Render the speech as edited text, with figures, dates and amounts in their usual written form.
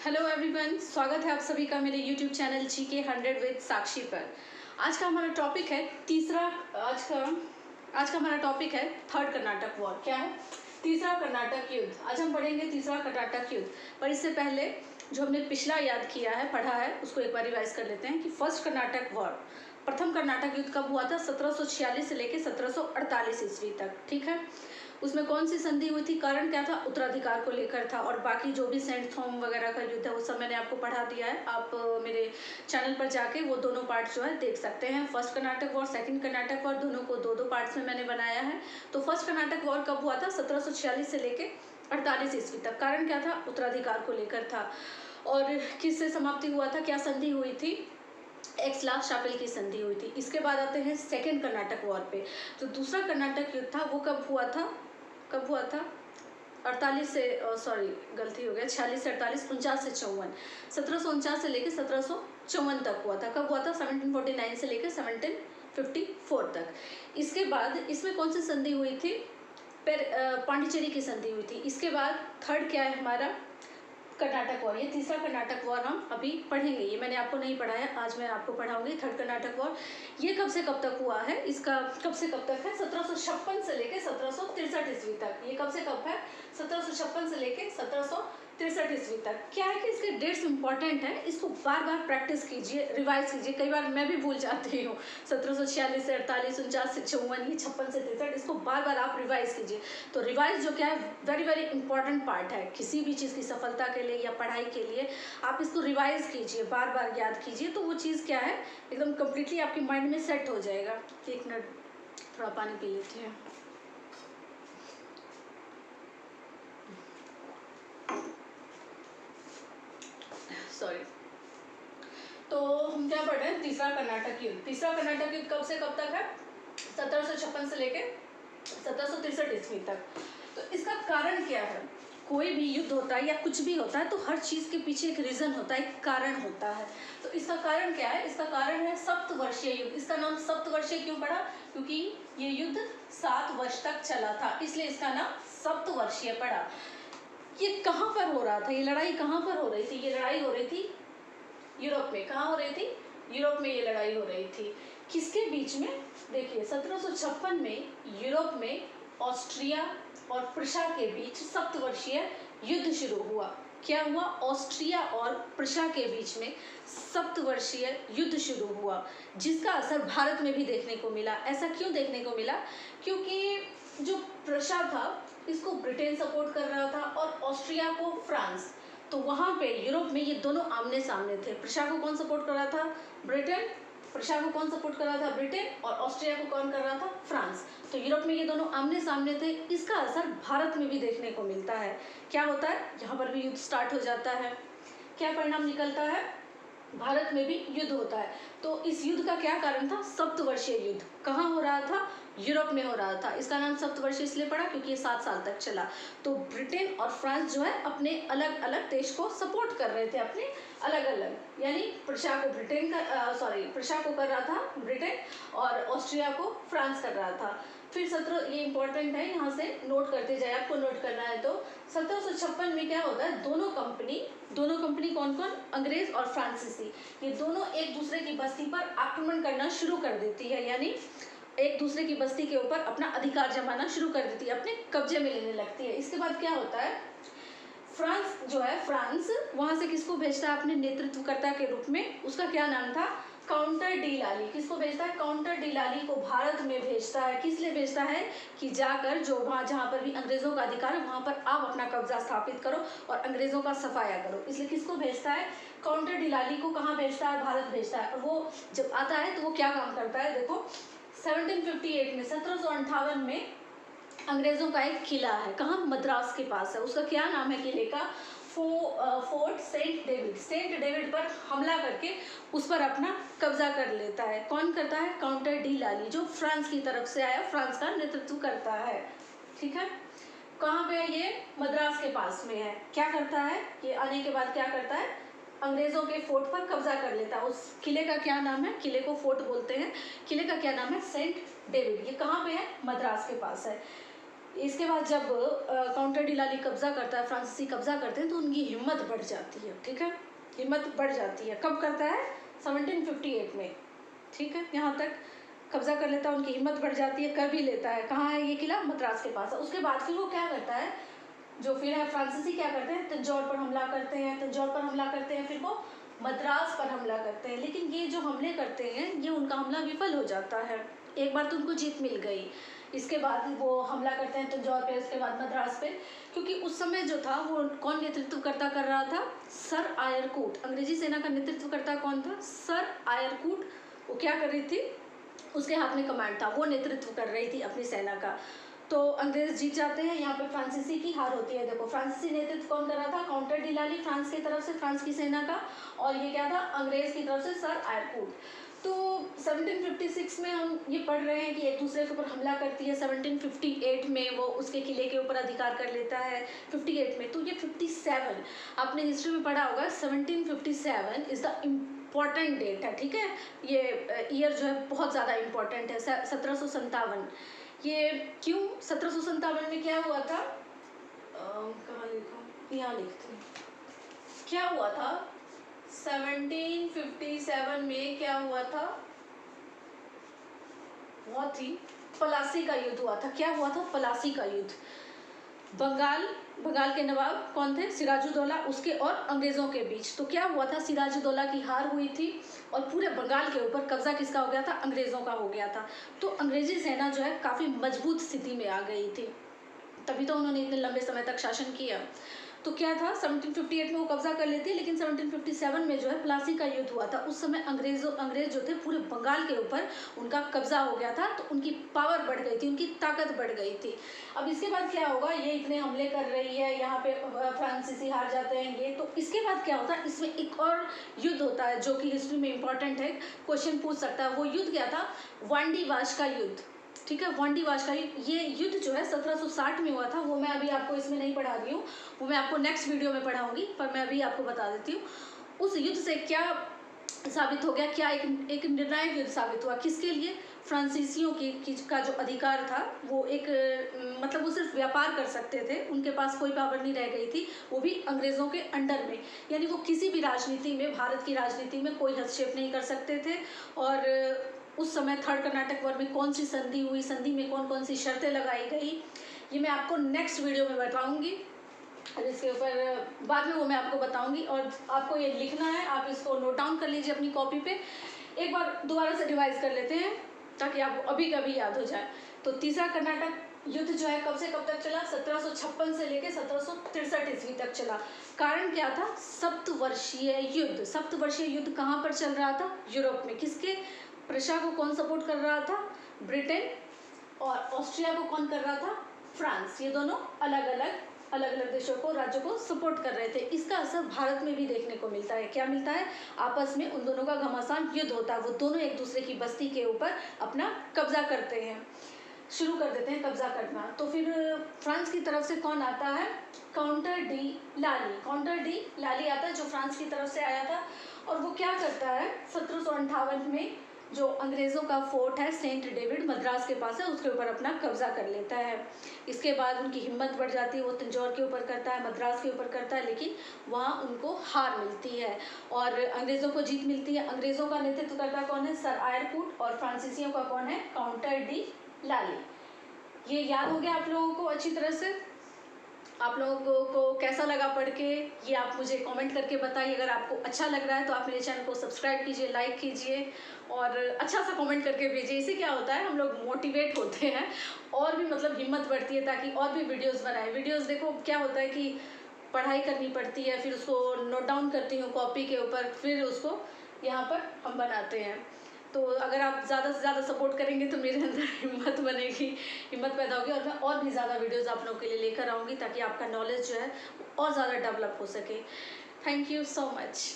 Hello everyone, स्वागत है आप सभी का मेरे यूट्यूब चैनल जीके 100 विद साक्षी पर। आज का हमारा टॉपिक है आज का हमारा टॉपिक है थर्ड कर्नाटक वॉर। क्या है? तीसरा कर्नाटक युद्ध। आज हम पढ़ेंगे तीसरा कर्नाटक युद्ध, पर इससे पहले जो हमने पिछला याद किया है, पढ़ा है, उसको एक बार रिवाइज कर लेते हैं कि फर्स्ट कर्नाटक वॉर, प्रथम कर्नाटक युद्ध कब हुआ था? 1746 से लेकर 1748 ईस्वी तक। ठीक है, उसमें कौन सी संधि हुई थी? कारण क्या था? उत्तराधिकार को लेकर था। और बाकी जो भी सेंट थॉम वगैरह का युद्ध है वो सब मैंने आपको पढ़ा दिया है। आप मेरे चैनल पर जाके वो दोनों पार्ट जो है देख सकते हैं। First Karnataka war, second Karnataka war, दोनों को दो पार्ट्स में मैंने बनाया है। तो फर्स्ट कर्नाटक वॉर कब हुआ था? 1746 से लेके 48 ईस्वी तक। कारण क्या था? उत्तराधिकार को लेकर था। और किससे समाप्ति हुआ था? क्या संधि हुई थी? एक्सला-शापिल की संधि हुई थी। इसके बाद आते हैं सेकेंड कर्नाटक वॉर पे। तो दूसरा कर्नाटक युद्ध था वो कब हुआ था? 48 से गलती हो गया, 46 से 48, 49 से 54, 1749 से लेकर 1754 तक हुआ था। कब हुआ था? 1749 से लेकर 1754 तक। इसके बाद इसमें कौन सी संधि हुई थी? पांडिचेरी की संधि हुई थी। इसके बाद थर्ड क्या है हमारा? कर्नाटक वॉर। ये तीसरा कर्नाटक वॉर हम अभी पढ़ेंगे। ये मैंने आपको नहीं पढ़ाया, आज मैं आपको पढ़ाऊंगी थर्ड कर्नाटक वॉर। ये कब से कब तक हुआ है? इसका कब से कब तक है? 1756 से लेके 1763 ईस्वी तक। ये कब से कब है? 1756 से लेके 1763 ईस्वी तक। क्या है कि इसके डेट्स इंपॉर्टेंट है, इसको बार बार प्रैक्टिस कीजिए, रिवाइज कीजिए। कई बार मैं भी भूल जाती हूँ। 1746 से 48, 49 से 54, ये 56 से 63, इसको बार बार आप रिवाइज कीजिए। तो रिवाइज जो क्या है, वेरी वेरी इंपॉर्टेंट पार्ट है किसी भी चीज़ की सफलता के लिए या पढ़ाई के लिए। आप इसको रिवाइज कीजिए, बार बार याद कीजिए, तो वो चीज़ क्या है, एकदम कम्प्लीटली आपके माइंड में सेट हो जाएगा। एक मिनट, थोड़ा पानी पी लेती हैं। सॉरी। तो हम क्या पढ़ रहे हैं? तीसरा कर्नाटक युद्ध। तीसरा कर्नाटक युद्ध कब से कब तक है? 1756 से लेके 1763 ईस्वी तक। तो इसका कारण क्या है? कोई भी युद्ध होता है या कुछ भी होता है तो हर चीज़ के पीछे एक रीज़न होता है, एक कारण होता है। तो इसका कारण क्या है? इसका कारण है सप्तवर्षीय युद्ध। इसका नाम सप्तवर्षीय क्यों पड़ा? क्योंकि ये युद्ध 7 वर्ष तक चला था, इसलिए इसका नाम सप्तवर्षीय पड़ा। ये कहाँ पर हो रहा था? ये लड़ाई कहाँ पर हो रही थी? ये लड़ाई हो रही थी यूरोप में। कहाँ हो रही थी? यूरोप में ये लड़ाई हो रही थी। किसके बीच में? देखिए, 1756 में यूरोप में ऑस्ट्रिया और प्रुशिया के बीच सप्तवर्षीय युद्ध शुरू हुआ। क्या हुआ? ऑस्ट्रिया और प्रुशिया के बीच में सप्तवर्षीय युद्ध शुरू हुआ, जिसका असर भारत में भी देखने को मिला। ऐसा क्यों देखने को मिला? क्योंकि जो प्रुशिया था इसको ब्रिटेन सपोर्ट कर रहा था और ऑस्ट्रिया को फ्रांस। तो वहाँ पे यूरोप में ये दोनों आमने सामने थे। प्रुशिया को कौन सपोर्ट कर रहा था? ब्रिटेन। प्रुशिया को कौन सपोर्ट कर रहा था? ब्रिटेन। और ऑस्ट्रिया को कौन कर रहा था? फ्रांस। तो यूरोप में ये दोनों आमने सामने थे। इसका असर भारत में भी देखने को मिलता है। क्या होता है? यहाँ पर भी युद्ध स्टार्ट हो जाता है। क्या परिणाम निकलता है? भारत में भी युद्ध होता है। तो इस युद्ध का क्या कारण था? सप्तवर्षीय युद्ध। कहाँ हो रहा था? यूरोप में हो रहा था। इसका नाम सप्तवर्षीय इसलिए पड़ा क्योंकि ये 7 साल तक चला। तो ब्रिटेन और फ्रांस जो है अपने अलग अलग देश को सपोर्ट कर रहे थे, अपने अलग अलग, यानी प्रुशिया को प्रुशिया को कर रहा था ब्रिटेन और ऑस्ट्रिया को फ्रांस कर रहा था। फिर ये इंपॉर्टेंट है, यहाँ से नोट करते जाए, आपको नोट करना है। तो 1756 में क्या होता है? दोनों कंपनी कौन कौन? अंग्रेज और फ्रांसीसी, ये दोनों एक दूसरे की बस्ती पर आक्रमण करना शुरू कर देती है, यानी एक दूसरे की बस्ती के ऊपर अपना अधिकार जमाना शुरू कर देती है, अपने कब्जे में लेने लगती है। इसके बाद क्या होता है? फ्रांस वहां से किसको भेजता है अपने नेतृत्वकर्ता के रूप में? उसका क्या नाम था? काउंटर डी लाली। किसको भेजता है? काउंटर डी लाली को भारत में भेजता है। किस लिए भेजता है? कि जाकर जो वहाँ जहाँ पर भी अंग्रेजों का अधिकार है वहाँ पर आप अपना कब्जा स्थापित करो और अंग्रेजों का सफाया करो। इसलिए किसको भेजता है? काउंटर डी लाली को कहाँ भेजता है? भारत भेजता है। और वो जब आता है तो वो क्या काम करता है? देखो, 1758 में 1758 में अंग्रेजों का एक किला है। कहाँ? मद्रास के पास है। उसका क्या नाम है किले का? Fort Saint David. Saint David पर हमला करके उस पर अपना कब्जा कर लेता है। कौन करता है? काउंटर डी लाली, जो फ्रांस की तरफ से आया, फ्रांस का नेतृत्व करता है। ठीक है, कहाँ पे है ये? मद्रास के पास में है। क्या करता है ये? आने के बाद क्या करता है? अंग्रेजों के फोर्ट पर कब्जा कर लेता है। उस किले का क्या नाम है? किले को फोर्ट बोलते हैं। किले का क्या नाम है? Saint David. ये कहाँ पे है? मद्रास के पास है। इसके बाद जब काउंटर डी लाली कब्जा करता है, फ्रांसीसी कब्जा करते हैं, तो उनकी हिम्मत बढ़ जाती है, ठीक है, हिम्मत बढ़ जाती है। कब करता है? 1758 में, ठीक है, यहाँ तक कब्जा कर लेता है, उनकी हिम्मत बढ़ जाती है, कर भी लेता है। कहाँ है ये किला? मद्रास के पास है। उसके बाद फिर वो क्या करता है, जो फिर है फ्रांसीसी क्या करते हैं, तंजौर पर हमला करते हैं, तंजौर पर हमला करते हैं, फिर वो मद्रास पर हमला करते हैं। लेकिन ये जो हमले करते हैं, ये उनका हमला विफल हो जाता है। एक बार तो उनको जीत मिल गई, इसके बाद वो हमला करते हैं तंजौर पे, उसके बाद मद्रास पे, क्योंकि उस समय जो था वो कौन नेतृत्व करता कर रहा था? Sir Eyre Coote. अंग्रेजी सेना का नेतृत्व करता कौन था? Sir Eyre Coote. वो क्या कर रही थी? उसके हाथ में कमांड था, वो नेतृत्व कर रही थी अपनी सेना का। तो अंग्रेज जीत जाते हैं, यहाँ पे फ्रांसीसी की हार होती है। देखो फ्रांसीसी नेतृत्व कौन कर रहा था? काउंटर डी लाली, फ्रांस की तरफ से, फ्रांस की सेना का, और ये क्या था? अंग्रेज की तरफ से सर आयरकूट। तो 1756 में हम ये पढ़ रहे हैं कि एक दूसरे के ऊपर हमला करती है। 1758 में वो उसके किले के ऊपर अधिकार कर लेता है, 58 में। तो ये 57 आपने हिस्ट्री में पढ़ा होगा, 1757 इज द इम्पॉर्टेंट डेट है, ठीक है। ये ईयर जो है बहुत ज़्यादा इम्पॉर्टेंट है, 1757। ये क्यों? 1757 में क्या हुआ था? कहाँ लिखा? यहाँ लिखते हैं। क्या हुआ था 1757 में? क्या हुआ था? बहुत ही पलासी का युद्ध हुआ था। क्या हुआ था? पलासी का युद्ध। बंगाल के नवाब कौन थे? सिराजुद्दौला, उसके और अंग्रेजों के बीच। तो क्या हुआ था? सिराजुद्दौला की हार हुई थी और पूरे बंगाल के ऊपर कब्जा किसका हो गया था? अंग्रेजों का हो गया था। तो अंग्रेजी सेना जो है काफ़ी मजबूत स्थिति में आ गई थी, तभी तो उन्होंने इतने लंबे समय तक शासन किया। तो क्या था, 1758 में वो कब्जा कर लेते हैं, लेकिन 1757 में जो है प्लासी का युद्ध हुआ था। उस समय अंग्रेज जो थे पूरे बंगाल के ऊपर उनका कब्जा हो गया था, तो उनकी पावर बढ़ गई थी, उनकी ताकत बढ़ गई थी। अब इसके बाद क्या होगा, ये इतने हमले कर रही है, यहाँ पे फ्रांसीसी हार जाते हैं ये, तो इसके बाद क्या होता है, इसमें एक और युद्ध होता है जो कि हिस्ट्री में इंपॉर्टेंट है, क्वेश्चन पूछ सकता है। वो युद्ध क्या था? वांडीवाश का युद्ध, ठीक है। वांडीवाश का ये युद्ध जो है 1760 में हुआ था। वो मैं अभी आपको इसमें नहीं पढ़ा रही हूँ, वो मैं आपको नेक्स्ट वीडियो में पढ़ाऊंगी, पर मैं अभी आपको बता देती हूँ उस युद्ध से क्या साबित हो गया, क्या एक निर्णायक युद्ध साबित हुआ। किसके लिए? फ्रांसीसियों की का जो अधिकार था, वो एक मतलब वो सिर्फ व्यापार कर सकते थे, उनके पास कोई पावर नहीं रह गई थी, वो भी अंग्रेज़ों के अंडर में। यानी वो किसी भी राजनीति में, भारत की राजनीति में कोई हस्तक्षेप नहीं कर सकते थे। और उस समय थर्ड कर्नाटक वॉर में कौन सी संधि हुई, संधि में कौन कौन सी शर्तें लगाई गई, ये मैं आपको नेक्स्ट वीडियो में बताऊंगी। इसके ऊपर बाद में वो मैं आपको बताऊंगी, और आपको ये लिखना है, आप इसको नोट डाउन कर लीजिए अपनी कॉपी पे। एक बार दोबारा से रिवाइज कर लेते हैं ताकि आपको अभी कभी याद हो जाए। तो तीसरा कर्नाटक युद्ध जो है कब से कब तक चला? 1756 से लेकर 1763 ईस्वी तक चला। कारण क्या था? सप्तवर्षीय युद्ध। सप्तवर्षीय युद्ध कहाँ पर चल रहा था? यूरोप में। किसके? प्रशा को कौन सपोर्ट कर रहा था? ब्रिटेन। और ऑस्ट्रिया को कौन कर रहा था? फ्रांस। ये दोनों अलग अलग देशों को, राज्यों को सपोर्ट कर रहे थे। इसका असर भारत में भी देखने को मिलता है। क्या मिलता है? आपस में उन दोनों का घमासान युद्ध होता है, वो दोनों एक दूसरे की बस्ती के ऊपर अपना कब्जा करते हैं, शुरू कर देते हैं कब्जा करना। तो फिर फ्रांस की तरफ से कौन आता है? काउंटर डी लाली। काउंटर डी लाली आता है, जो फ्रांस की तरफ से आया था। और वो क्या करता है, 1758 में जो अंग्रेज़ों का फोर्ट है सेंट डेविड मद्रास के पास है, उसके ऊपर अपना कब्जा कर लेता है। इसके बाद उनकी हिम्मत बढ़ जाती है, वो तंजौर के ऊपर करता है, मद्रास के ऊपर करता है, लेकिन वहाँ उनको हार मिलती है और अंग्रेज़ों को जीत मिलती है। अंग्रेज़ों का नेतृत्व करता कौन है? Sir Eyre Coote. और फ्रांसीसियों का कौन है? काउंटर डी लाली। ये याद हो गया आप लोगों को अच्छी तरह से? आप लोगों को कैसा लगा पढ़ के, ये आप मुझे कमेंट करके बताइए। अगर आपको अच्छा लग रहा है तो आप मेरे चैनल को सब्सक्राइब कीजिए, लाइक कीजिए और अच्छा सा कमेंट करके भेजिए। इससे क्या होता है, हम लोग मोटिवेट होते हैं और भी मतलब हिम्मत बढ़ती है, ताकि और भी वीडियोस बनाए। वीडियोस देखो क्या होता है कि पढ़ाई करनी पड़ती है, फिर उसको नोट डाउन करती हूँ कॉपी के ऊपर, फिर उसको यहाँ पर हम बनाते हैं। तो अगर आप ज़्यादा से ज़्यादा सपोर्ट करेंगे तो मेरे अंदर हिम्मत बनेगी, हिम्मत पैदा होगी और मैं और भी ज़्यादा वीडियोस आप लोगों के लिए लेकर आऊँगी, ताकि आपका नॉलेज जो है और ज़्यादा डेवलप हो सके। Thank you so much.